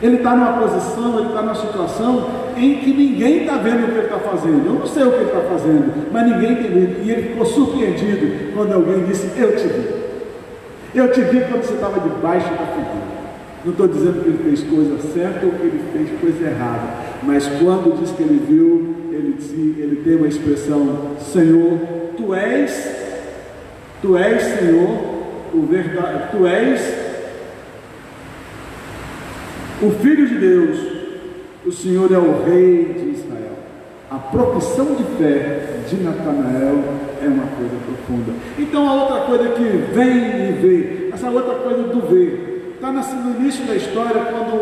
Ele está numa posição, ele está numa situação em que ninguém está vendo o que ele está fazendo. Eu não sei o que ele está fazendo, mas ninguém tem visto. E ele ficou surpreendido quando alguém disse: eu te vi. Eu te vi quando você estava debaixo da figura. Não estou dizendo que ele fez coisa certa ou que ele fez coisa errada, mas quando diz que ele viu, ele tem uma expressão: Senhor, tu és Senhor, tu és o Filho de Deus, o Senhor é o Rei de Israel. A profissão de fé de Natanael é uma coisa profunda. Então a outra coisa que vem e vê, essa outra coisa do ver, está no início da história, quando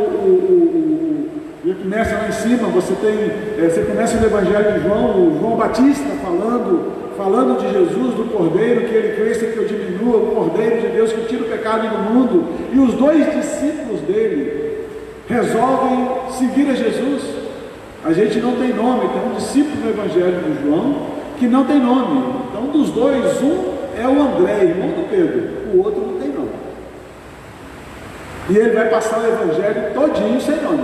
ele começa lá em cima, você começa no Evangelho de João, o João Batista falando de Jesus, do Cordeiro, que ele cresça, que eu diminua, o Cordeiro de Deus que tira o pecado do mundo, e os dois discípulos dele resolvem seguir a Jesus. A gente não tem nome, tem um discípulo no Evangelho de João que não tem nome. Então, dos dois, um é o André, irmão do Pedro, o outro não tem nome. E ele vai passar o Evangelho todinho sem nome.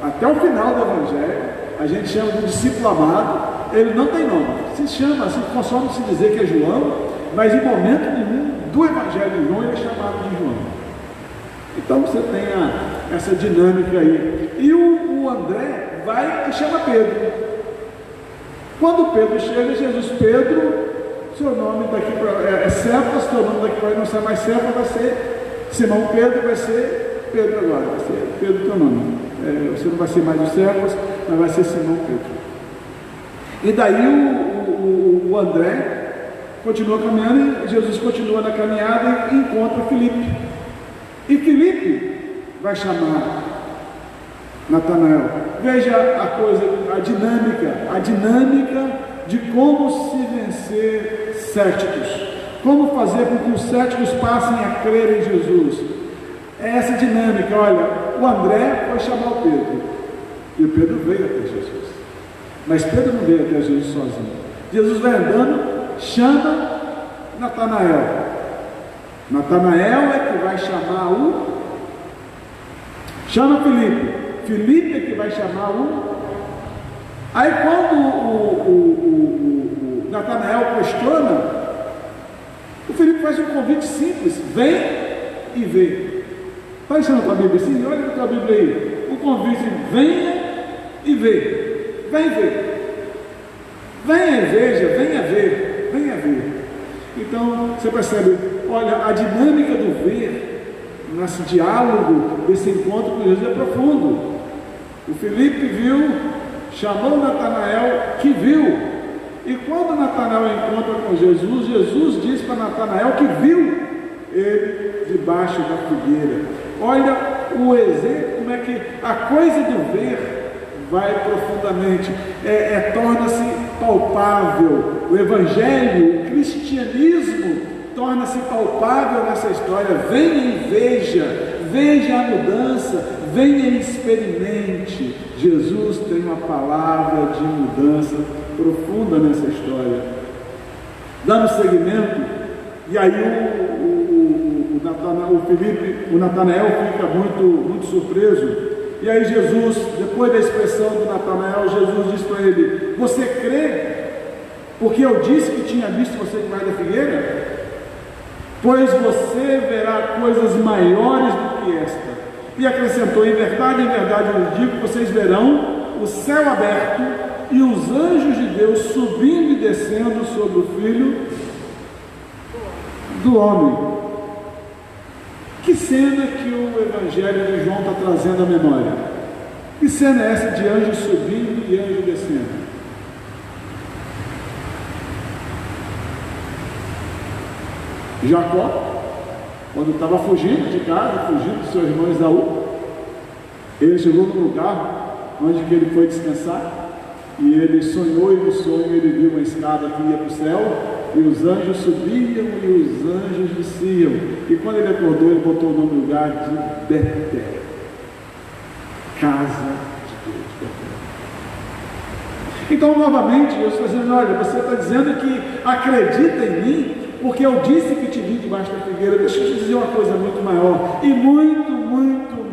Até o final do Evangelho, a gente chama de discípulo amado, ele não tem nome. Se chama, se consome se dizer que é João, mas em momento nenhum do Evangelho de João ele é chamado de João. Então você tem essa dinâmica aí. E o André vai e chama Pedro. Quando Pedro chega, Jesus: Pedro, seu nome daqui é Cefas, seu nome daqui para não ser mais Cefas, vai ser Simão Pedro, vai ser Pedro agora, vai ser Pedro teu nome. Você não vai ser mais o Cefas, mas vai ser Simão Pedro. E daí o André continua caminhando, e Jesus continua na caminhada e encontra Filipe. E Filipe vai chamar Natanael. Veja a coisa, a dinâmica de como se vencer céticos, como fazer com que os céticos passem a crer em Jesus. É essa dinâmica. Olha, o André foi chamar o Pedro, e o Pedro veio até Jesus, mas Pedro não veio até Jesus sozinho. Jesus vai andando, chama Natanael. Natanael é que vai chamar chama Filipe é que vai chamar Aí quando o Natanael questiona, o Filipe faz um convite simples: vem e vê. Está isso na tua Bíblia assim? Olha na tua Bíblia aí. O convite: venha e vê. Vem ver. Venha e veja, venha ver, venha ver. Então você percebe, olha, a dinâmica do ver, nesse diálogo, desse encontro com Jesus é profundo. O Filipe viu, chamou Natanael, que viu. E quando Natanael encontra com Jesus, Jesus diz para Natanael que viu ele debaixo da figueira. Olha o exemplo, como é que a coisa do ver vai profundamente, torna-se palpável. O Evangelho, o cristianismo torna-se palpável nessa história. Venha e veja a mudança, venha e experimente. Jesus tem uma palavra de mudança profunda nessa história. Dando seguimento, e aí o Natanael fica muito surpreso. E aí Jesus, depois da expressão do Natanael, Jesus diz para ele: você crê porque eu disse que tinha visto você debaixo da figueira? Pois você verá coisas maiores do que esta. E acrescentou: em verdade eu lhes digo, vocês verão o céu aberto e os anjos de Deus subindo e descendo sobre o Filho do Homem. Que cena que o Evangelho de João está trazendo à memória? Que cena é essa de anjos subindo e anjos descendo? Jacó, quando estava fugindo de casa, fugindo do seu irmão Esaú, ele chegou num lugar onde que ele foi descansar, e ele sonhou, e no sonho ele viu uma escada que ia para o céu, e os anjos subiam e os anjos desciam. E quando ele acordou, ele botou o nome do lugar de Betel, casa de Deus, Betel. Então, novamente, Jesus está dizendo: olha, você está dizendo que acredita em mim, porque eu disse que te vi debaixo da figueira. Deixa eu te dizer uma coisa muito maior, e muito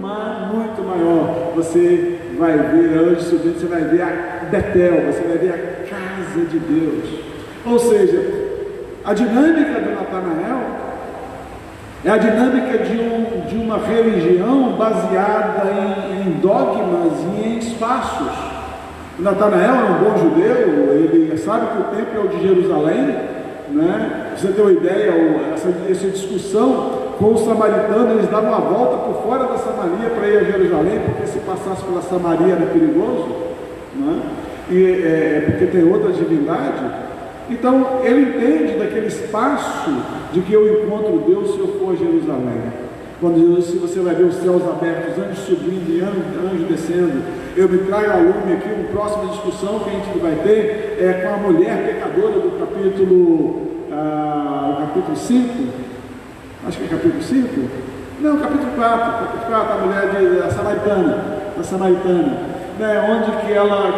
maior. Você vai ver anjos subindo, você vai ver a Betel, você vai ver a casa de Deus. Ou seja, a dinâmica do Natanael é a dinâmica de uma religião baseada em dogmas e em espaços. O Natanael é um bom judeu, ele sabe que o templo é o de Jerusalém, né? Pra você ter uma ideia, essa discussão com os samaritanos, eles davam uma volta por fora da Samaria para ir a Jerusalém, porque se passasse pela Samaria era perigoso, né? Porque tem outra divindade. Então ele entende daquele espaço de que eu encontro Deus se eu for a Jerusalém. Quando Jesus, se você vai ver os céus abertos, anjos subindo e anjos descendo. Eu me trago ao lume aqui uma próxima discussão que a gente vai ter com a mulher pecadora do capítulo 5, acho que é capítulo 5, não, capítulo 4, a mulher da Samaritana, né, onde que ela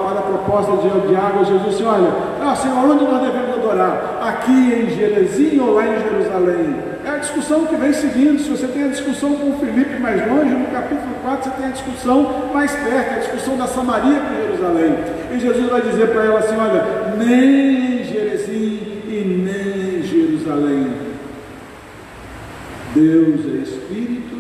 faz a proposta de água. Jesus disse: olha, Senhor, onde nós devemos adorar? Aqui em Gerezim ou lá em Jerusalém? É a discussão que vem seguindo. Se você tem a discussão com o Filipe mais longe, no capítulo 4 você tem a discussão mais perto, a discussão da Samaria com Jerusalém. E Jesus vai dizer para ela assim: olha, nem em Gerezim e nem em Jerusalém. Deus é Espírito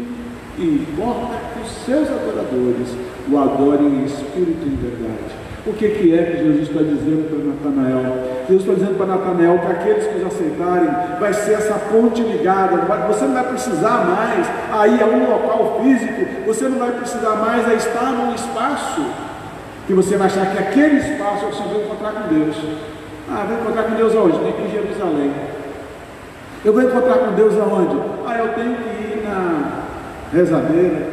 e importa que os seus adoradores o adorem em Espírito e em verdade. O que é que Jesus está dizendo para Natanael? Jesus está dizendo para Natanael que aqueles que os aceitarem, vai ser essa ponte ligada. Você não vai precisar mais ir a um local físico, você não vai precisar mais estar num espaço que você vai achar que aquele espaço é o seu encontrar com Deus. Vou encontrar com Deus aonde? Tem que ir em Jerusalém. Eu vou encontrar com Deus aonde? Eu tenho que ir na rezadeira,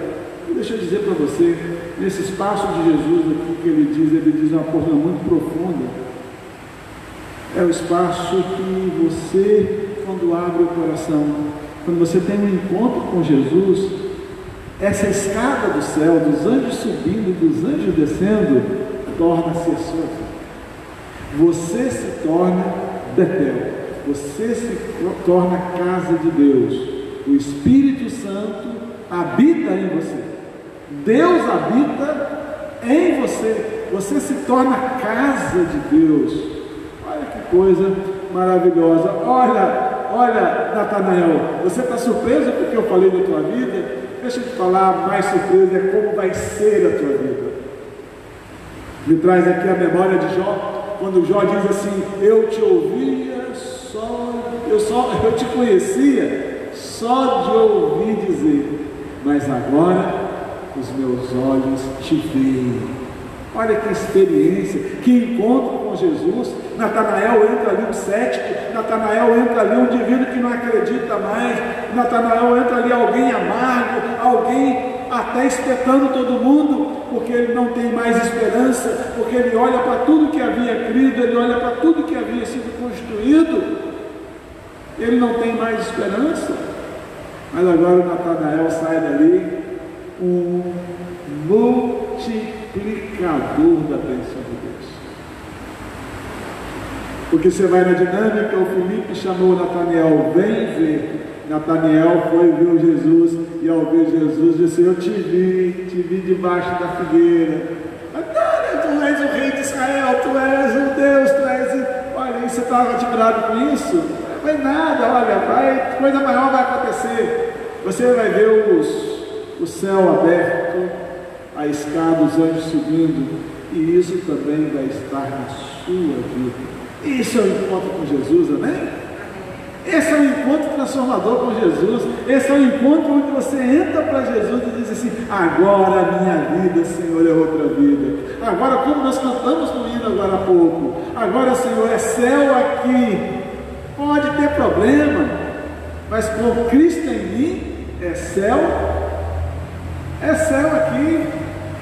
E deixa eu dizer para você, nesse espaço de Jesus aqui que ele diz uma coisa muito profunda. É o espaço que você, quando abre o coração, quando você tem um encontro com Jesus, essa escada do céu, dos anjos subindo, dos anjos descendo, torna-se a sua vida. Você se torna Betel, você se torna casa de Deus. O Espírito Santo habita em você. Deus habita em você. Você se torna casa de Deus. Olha que coisa maravilhosa. Olha, Natanael, você está surpreso porque eu falei da tua vida? Deixa eu te falar, mais surpresa é como vai ser a tua vida. Me traz aqui a memória de Jó, quando Jó diz assim: eu te ouvia eu te conhecia só de ouvir dizer, mas agora os meus olhos te veem. Olha que experiência, que encontro com Jesus. Natanael entra ali um cético, Natanael entra ali um indivíduo que não acredita mais, Natanael entra ali alguém amargo, alguém até espetando todo mundo, porque ele não tem mais esperança, porque ele olha para tudo que havia crido, ele olha para tudo que havia sido construído, ele não tem mais esperança. Mas agora o Natanael sai dali um multiplicador da bênção de Deus. Porque você vai na dinâmica, o Filipe chamou Natanael, vem ver. Natanael foi ver Jesus, e ao ver Jesus disse: eu te vi debaixo da figueira. Tu és o rei de Israel, tu és o Deus, tu és. Olha, você estava admirado com isso? Não vai nada, olha, coisa maior vai acontecer. Você vai ver o céu aberto, a escada, os anjos subindo, e isso também vai estar na sua vida. Isso é o encontro com Jesus, amém? Esse é o encontro transformador com Jesus. Esse é o encontro onde você entra para Jesus e diz assim: agora a minha vida, Senhor, é outra vida. Agora, como nós cantamos no hino agora há pouco, agora, Senhor, é céu aqui. Pode ter problema, mas com Cristo em mim é céu aqui.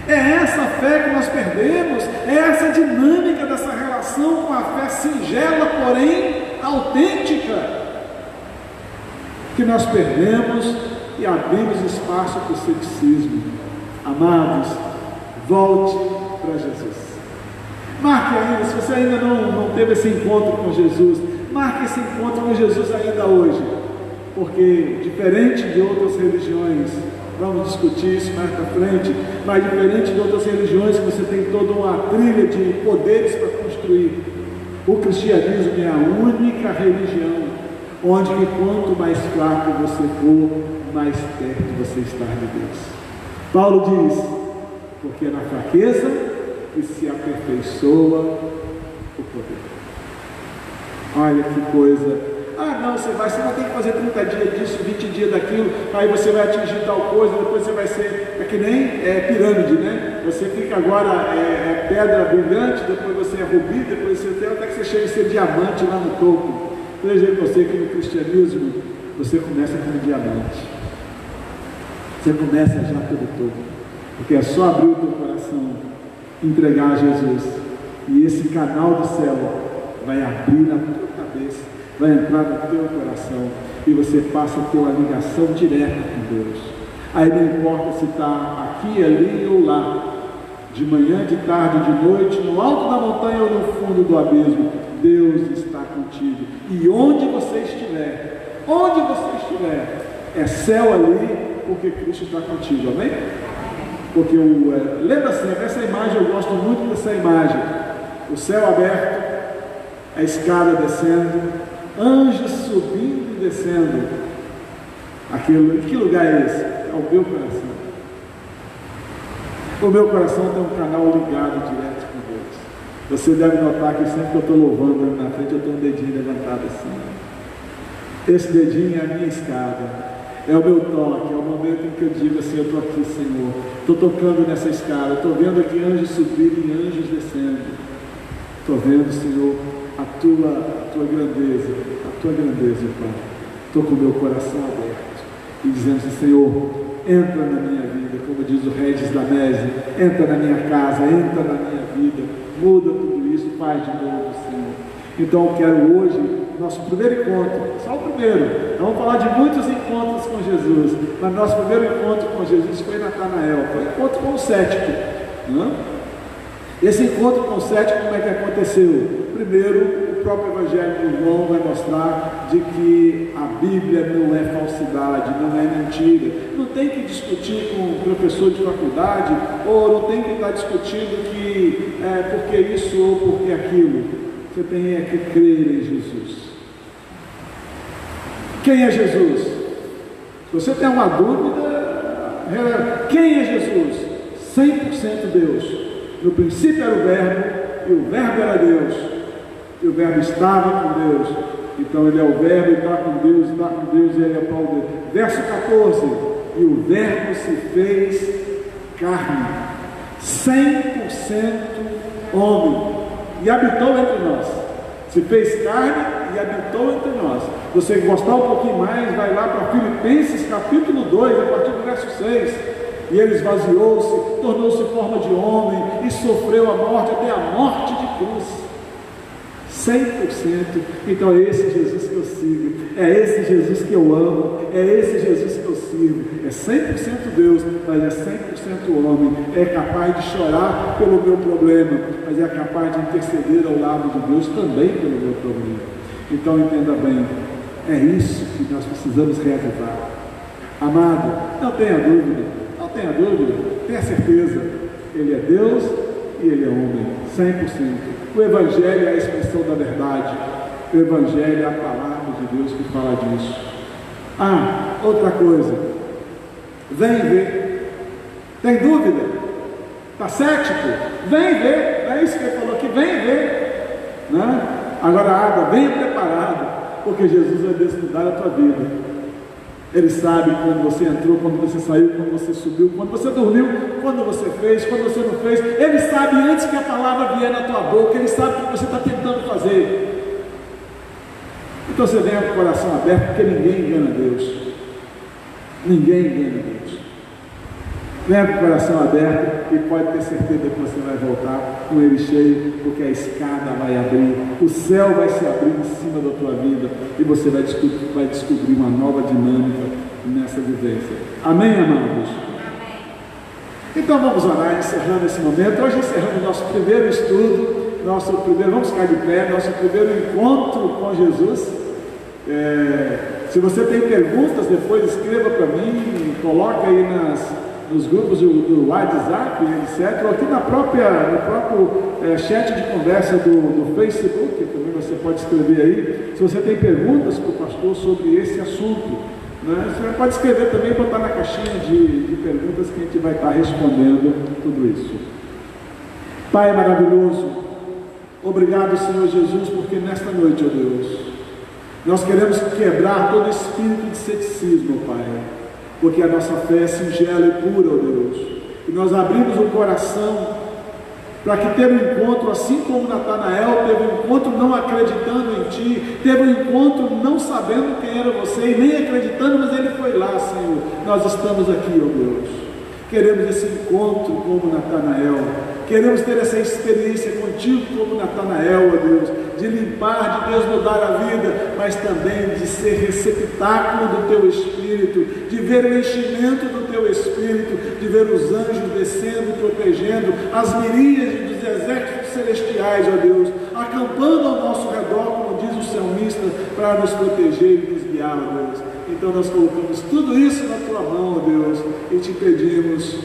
É essa fé que nós perdemos, é essa dinâmica dessa relação com a fé singela, porém autêntica, que nós perdemos e abrimos espaço para o ceticismo. Amados, volte para Jesus. Marque ainda, se você ainda não teve esse encontro com Jesus, marque esse encontro com Jesus ainda hoje, porque diferente de outras religiões, vamos discutir isso mais para frente, mas diferente de outras religiões que você tem toda uma trilha de poderes para construir, o cristianismo é a única religião onde que quanto mais fraco você for, mais perto você está de Deus. Paulo diz: porque é na fraqueza que se aperfeiçoa o poder. Olha que coisa. Não, você vai ter que fazer 30 dias disso, 20 dias daquilo, aí você vai atingir tal coisa, depois você vai ser, é que nem pirâmide, né? Você fica agora pedra brilhante, depois você é rubi, depois você tem, até que você chega a ser diamante lá no topo. Eu vejo você que no cristianismo, você começa como diamante. Você começa já pelo topo, porque é só abrir o teu coração, entregar a Jesus, e esse canal do céu vai abrir na tua cabeça, vai entrar no teu coração, e você passa a ter uma ligação direta com Deus. Aí não importa se está aqui, ali ou lá, de manhã, de tarde, de noite, no alto da montanha ou no fundo do abismo, Deus está contigo. E onde você estiver, é céu ali, porque Cristo está contigo, amém? Porque lembra sempre, essa imagem, eu gosto muito dessa imagem, o céu aberto, a escada descendo, anjos subindo e descendo. Que lugar é esse? É o meu coração. O meu coração tem um canal ligado direto com Deus. Você deve notar que sempre que eu estou louvando na frente, eu tenho um dedinho levantado assim. Esse dedinho é a minha escada, é o meu toque, é o momento em que eu digo assim: eu estou aqui, Senhor, estou tocando nessa escada, estou vendo aqui anjos subirem e anjos descendo. Estou vendo, Senhor, a tua grandeza, Pai. Estou com o meu coração aberto. e dizemos assim: Senhor, entra na minha vida, como diz o Regis Danese, entra na minha casa, entra na minha vida, muda tudo isso, faz de novo, Senhor. Então eu quero hoje, nosso primeiro encontro, só o primeiro, não vamos falar de muitos encontros com Jesus, mas nosso primeiro encontro com Jesus foi em Natanael, foi um encontro com o cético, não? Esse encontro com o cético, como é que aconteceu? Primeiro, o próprio Evangelho de João vai mostrar de que a Bíblia não é falsidade, não é mentira. Não tem que discutir com um professor de faculdade, ou não tem que estar discutindo que porque isso ou porque aquilo. Você tem que crer em Jesus. Quem é Jesus? Se você tem uma dúvida, quem é Jesus? 100% Deus. No princípio era o Verbo, e o Verbo era Deus, e o Verbo estava com Deus. Então ele é o Verbo, está com Deus, e ele é o Paulo de Deus. Verso 14: e o Verbo se fez carne, 100% homem, e habitou entre nós. Se fez carne e habitou entre nós. Você gostar um pouquinho mais, vai lá para Filipenses capítulo 2, a partir do verso 6. E ele esvaziou-se, tornou-se forma de homem e sofreu a morte, até a morte de cruz. 100%. Então é esse Jesus que eu sigo, é esse Jesus que eu amo, é esse Jesus que eu sirvo. É 100% Deus, mas é 100% homem. É capaz de chorar pelo meu problema, mas é capaz de interceder ao lado de Deus também pelo meu problema. Então entenda bem, é isso que nós precisamos realizar. Amado, não tenha dúvida. Não tenha dúvida, tenha certeza, Ele é Deus e Ele é homem, 100%. O Evangelho é a expressão da verdade, o Evangelho é a palavra de Deus que fala disso. Outra coisa, vem ver, tem dúvida? Está cético? Vem ver, é isso que ele falou aqui, vem ver, né? Agora a água, venha preparado, porque Jesus vai desnudar a tua vida. Ele sabe quando você entrou, quando você saiu, quando você subiu, quando você dormiu, quando você fez, quando você não fez. Ele sabe antes que a palavra vier na tua boca, Ele sabe o que você está tentando fazer. Então você venha com o coração aberto, porque ninguém engana Deus. Ninguém engana Deus. Venha com o coração aberto e pode ter certeza que você vai voltar com ele cheio, porque a escada vai abrir, o céu vai se abrir em cima da tua vida e você vai descobrir uma nova dinâmica nessa vivência. Amém, amados? Amém. Então vamos orar, encerrando esse momento. Hoje encerramos nosso primeiro estudo, vamos ficar de pé, nosso primeiro encontro com Jesus. Se você tem perguntas, depois escreva para mim, coloca aí nos grupos do WhatsApp, etc., ou aqui no próprio chat de conversa do Facebook, também você pode escrever aí, se você tem perguntas para o pastor sobre esse assunto, né? Você pode escrever também e botar na caixinha de perguntas que a gente vai estar respondendo tudo isso. Pai maravilhoso, obrigado, Senhor Jesus, porque nesta noite, ó Deus, nós queremos quebrar todo espírito de ceticismo, Pai, porque a nossa fé é singela e pura, ó Deus, e nós abrimos o coração para que teve um encontro, assim como Natanael teve um encontro não acreditando em Ti, teve um encontro não sabendo quem era Você e nem acreditando, mas ele foi lá, Senhor. Nós estamos aqui, ó Deus, queremos esse encontro como Natanael, queremos ter essa experiência contigo como Natanael, ó Deus, de limpar, de Deus mudar a vida, mas também de ser receptáculo do Teu Espírito, de ver o enchimento do Teu Espírito, de ver os anjos descendo e protegendo, as miríades dos exércitos celestiais, ó Deus, acampando ao nosso redor, como diz o salmista, para nos proteger e nos guiar, ó Deus. Então nós colocamos tudo isso na Tua mão, ó Deus, e Te pedimos,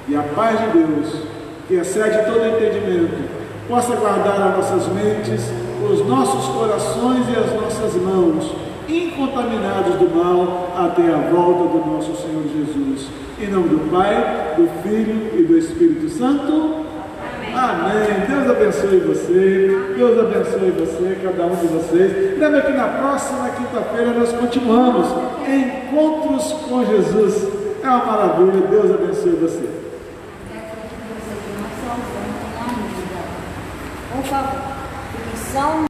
e a paz de Deus, que excede todo entendimento, possa guardar as nossas mentes, os nossos corações e as nossas mãos, incontaminados do mal, até a volta do nosso Senhor Jesus. Em nome do Pai, do Filho e do Espírito Santo. Amém. Deus abençoe você, Deus abençoe você, cada um de vocês. Lembra que na próxima quinta-feira nós continuamos Encontros com Jesus. É uma maravilha. Deus abençoe você. Por favor,